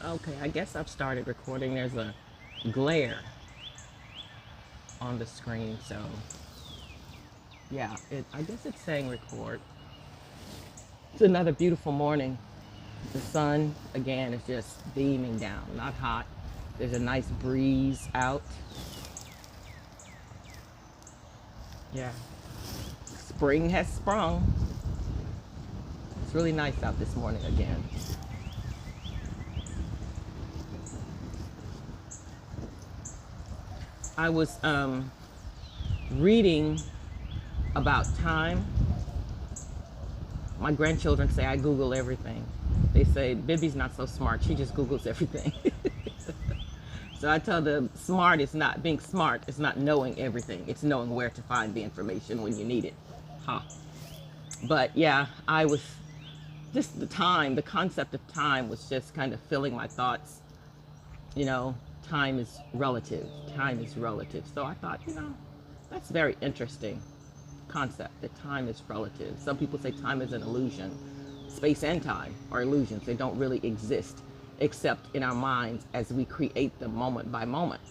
Okay, I guess I've started recording. There's a glare on the screen, so yeah, I guess it's saying record. It's another beautiful morning. The sun, again, is just beaming down, not hot. There's a nice breeze out. Yeah, spring has sprung. It's really nice out this morning again. I was reading about time. My grandchildren say I Google everything. They say Bibi's not so smart. She just Googles everything. So I tell them smart is not being smart. It's not knowing everything. It's knowing where to find the information when you need it. Huh. But yeah, I was just the concept of time was just kind of filling my thoughts. You know, time is relative. Time is relative. So I thought, that's very interesting concept that time is relative. Some people say time is an illusion. Space and time are illusions. They don't really exist except in our minds as we create them moment by moment.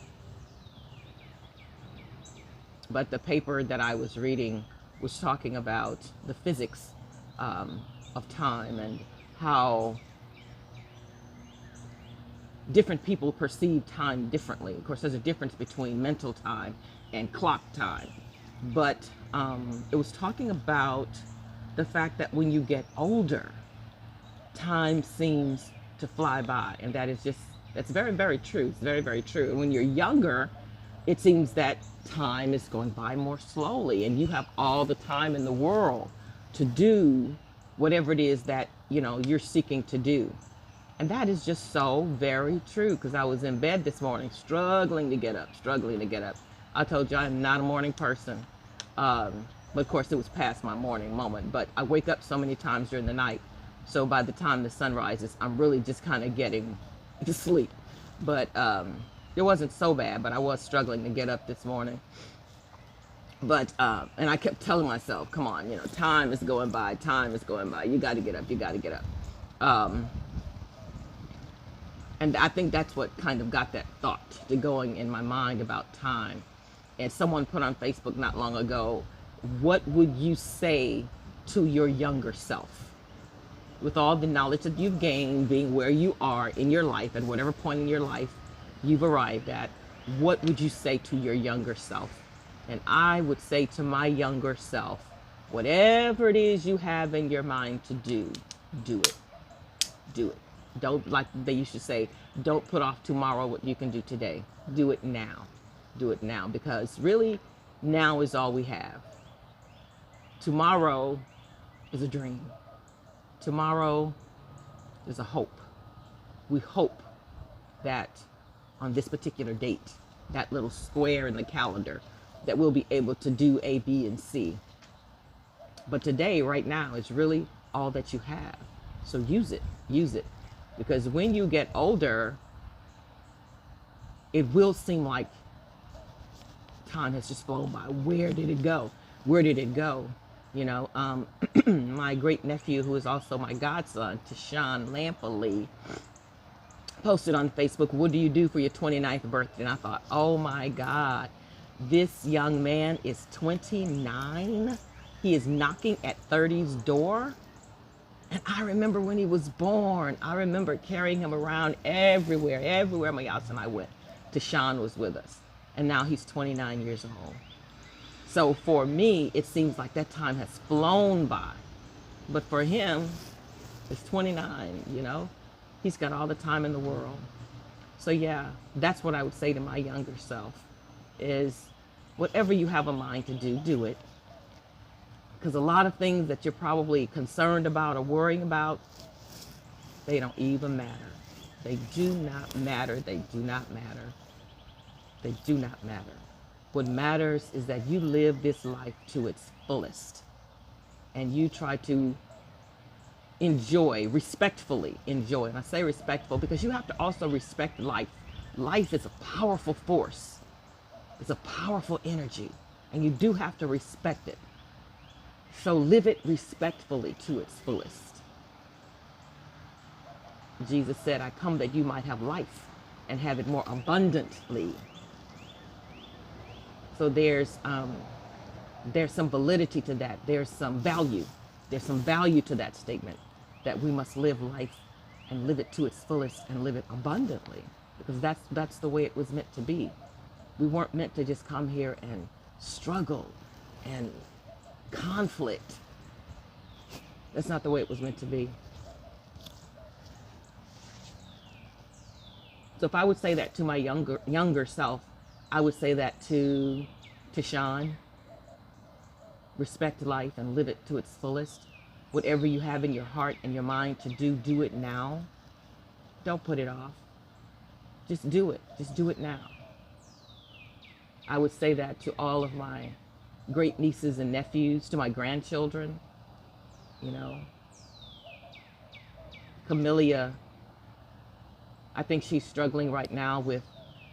But the paper that I was reading was talking about the physics of time and how different people perceive time differently. Of course, there's a difference between mental time and clock time. But it was talking about the fact that when you get older, time seems to fly by. And that's very, very true. It's very, very true. And when you're younger, it seems that time is going by more slowly and you have all the time in the world to do whatever it is that, you're seeking to do. And that is just so very true because I was in bed this morning struggling to get up, struggling to get up. I told you I'm not a morning person. But of course, it was past my morning moment. But I wake up so many times during the night. So by the time the sun rises, I'm really just kind of getting to sleep. But it wasn't so bad, but I was struggling to get up this morning. But, and I kept telling myself, come on, time is going by, time is going by. You got to get up, you got to get up. And I think that's what kind of got that thought to going in my mind about time. And someone put on Facebook not long ago, what would you say to your younger self? With all the knowledge that you've gained, being where you are in your life, at whatever point in your life you've arrived at, what would you say to your younger self? And I would say to my younger self, whatever it is you have in your mind to do, do it. Do it. Don't, like they used to say, don't put off tomorrow what you can do today. Do it now. Do it now, because really now is all we have. Tomorrow is a dream. Tomorrow is a hope. We hope that on this particular date, that little square in the calendar, that we'll be able to do A, B, and C. But today, right now, is really all that you have. So use it. Use it. Because when you get older, it will seem like time has just flown by. Where did it go? Where did it go? My great nephew, who is also my godson, Tashawn Lampley, posted on Facebook, what do you do for your 29th birthday? And I thought, oh my God, this young man is 29. He is knocking at 30's door. And I remember when he was born, I remember carrying him around everywhere my house and I went. Tashawn was with us. And now he's 29 years old. So for me, it seems like that time has flown by. But for him, it's 29, He's got all the time in the world. So yeah, that's what I would say to my younger self is whatever you have a mind to do, do it. Because a lot of things that you're probably concerned about or worrying about, they don't even matter. They do not matter. They do not matter. They do not matter. What matters is that you live this life to its fullest. And you try to respectfully enjoy. And I say respectful because you have to also respect life. Life is a powerful force. It's a powerful energy. And you do have to respect it. So live it respectfully to its fullest. Jesus said, I come that you might have life and have it more abundantly. So there's some validity to that. There's some value. There's some value to that statement, that we must live life and live it to its fullest and live it abundantly, because that's the way it was meant to be. We weren't meant to just come here and struggle and conflict. That's not the way it was meant to be. So if I would say that to my younger self, I would say that to Sean: respect life and live it to its fullest. Whatever you have in your heart and your mind to do, do it now. Don't put it off. Just do it. Just do it now. I would say that to all of my great nieces and nephews, to my grandchildren, you know. Camellia, I think she's struggling right now with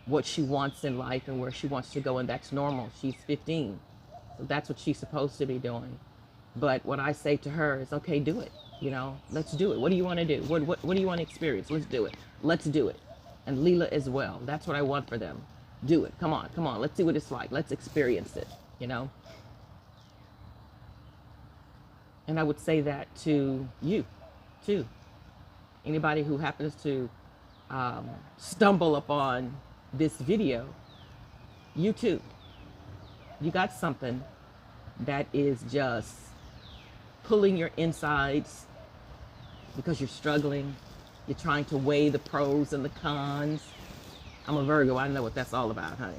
what she wants in life and where she wants to go, and that's normal. She's 15. So that's what she's supposed to be doing. But what I say to her is, okay, do it. You know, let's do it. What do you want to do? What do you want to experience? Let's do it. Let's do it. And Leela as well. That's what I want for them. Do it. Come on, come on. Let's see what it's like. Let's experience it, you know. And I would say that to you, too. Anybody who happens to stumble upon this video, you too. You got something that is just pulling your insides because you're struggling. You're trying to weigh the pros and the cons. I'm a Virgo. I know what that's all about, honey.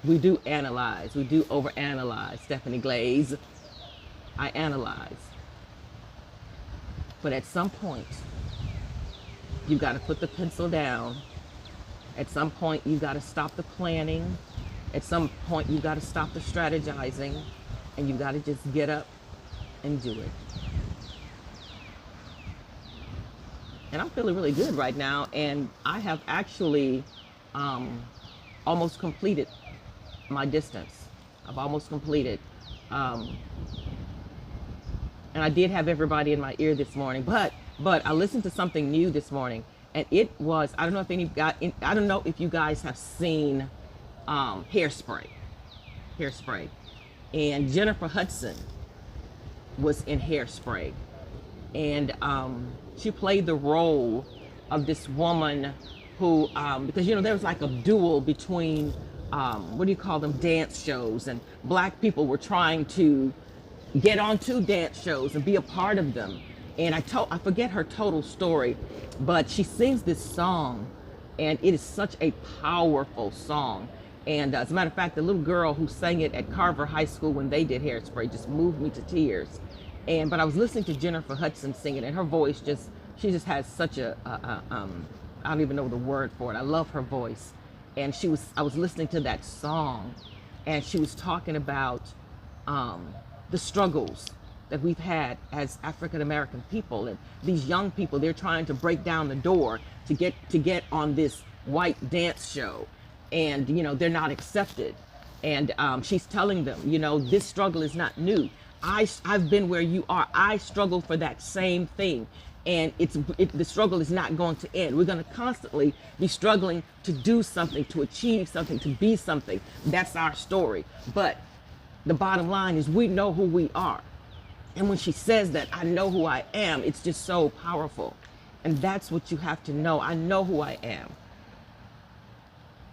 We do analyze. We do overanalyze, Stephanie Glaze. I analyze. But at some point, you've got to put the pencil down. At some point, you've got to stop the planning. At some point, you've got to stop the strategizing. And you've got to just get up and do it. And I'm feeling really good right now. And I have actually almost completed my distance. I've almost completed. And I did have everybody in my ear this morning. But I listened to something new this morning. And it was, I don't know if you guys have seen Hairspray. And Jennifer Hudson was in Hairspray. And she played the role of this woman who, because, you know, there was like a duel between, what do you call them, dance shows. And black people were trying to get onto dance shows and be a part of them. And I forget her total story, but she sings this song, and it is such a powerful song. And as a matter of fact, the little girl who sang it at Carver High School when they did Hairspray just moved me to tears. But I was listening to Jennifer Hudson sing it, and her voice she just has such a I don't even know the word for it. I love her voice. And I was listening to that song, and she was talking about the struggles that we've had as African American people, and these young people, they're trying to break down the door to get on this white dance show, and you know, they're not accepted. And she's telling them, you know, this struggle is not new. I've been where you are. I struggle for that same thing, and the struggle is not going to end. We're going to constantly be struggling to do something, to achieve something, to be something. That's our story. But the bottom line is, we know who we are. And when she says that, I know who I am, it's just so powerful. And that's what you have to know. I know who I am.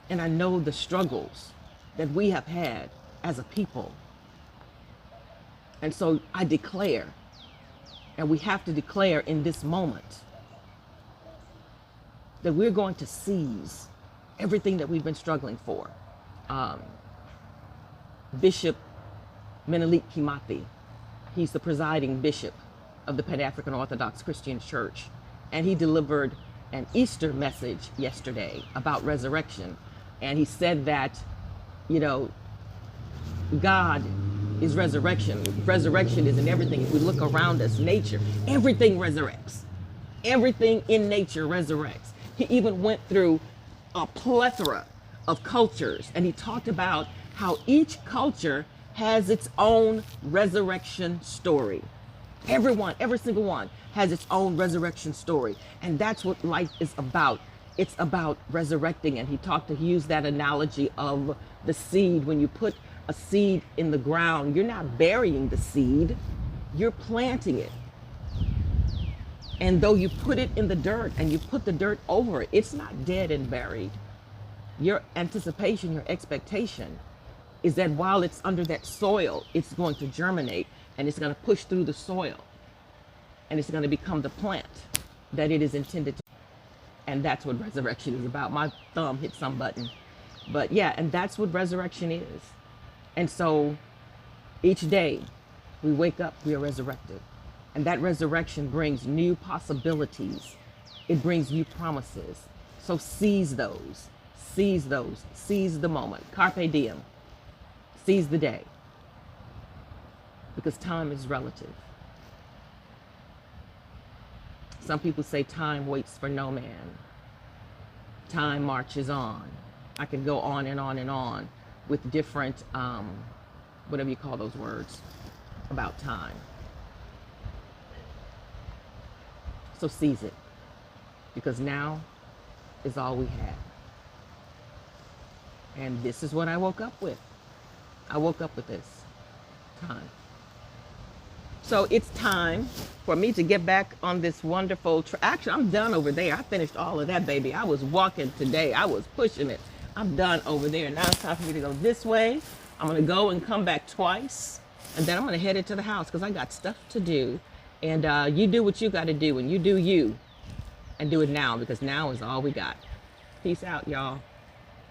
And I know the struggles that we have had as a people. And so I declare, and we have to declare in this moment, that we're going to seize everything that we've been struggling for. Bishop Menelik Kimathi, he's the presiding bishop of the Pan-African Orthodox Christian Church. And he delivered an Easter message yesterday about resurrection. And he said that, you know, God is resurrection. Resurrection is in everything. If we look around us, nature, everything resurrects. Everything in nature resurrects. He even went through a plethora of cultures, and he talked about how each culture has its own resurrection story. Everyone, every single one has its own resurrection story. And that's what life is about. It's about resurrecting. And he used that analogy of the seed. When you put a seed in the ground, you're not burying the seed, you're planting it. And though you put it in the dirt and you put the dirt over it, it's not dead and buried. Your anticipation, your expectation is that while it's under that soil, it's going to germinate and it's going to push through the soil and it's going to become the plant that it is intended to. And that's what resurrection is about. My thumb hit some button. But yeah, and that's what resurrection is. And so each day we wake up, we are resurrected. And that resurrection brings new possibilities. It brings new promises. So seize those, seize the moment. Carpe diem, seize the day. Because time is relative. Some people say time waits for no man. Time marches on. I could go on and on and on with different, whatever you call those words, about time. So seize it, because now is all we have. And this is what I woke up with. I woke up with this time. So it's time for me to get back on this wonderful actually, I'm done over there. I finished all of that, baby. I was walking today. I was pushing it. I'm done over there. Now it's time for me to go this way. I'm going to go and come back twice. And then I'm going to head into the house because I got stuff to do. And you do what you got to do, and you do you. And do it now, because now is all we got. Peace out, y'all.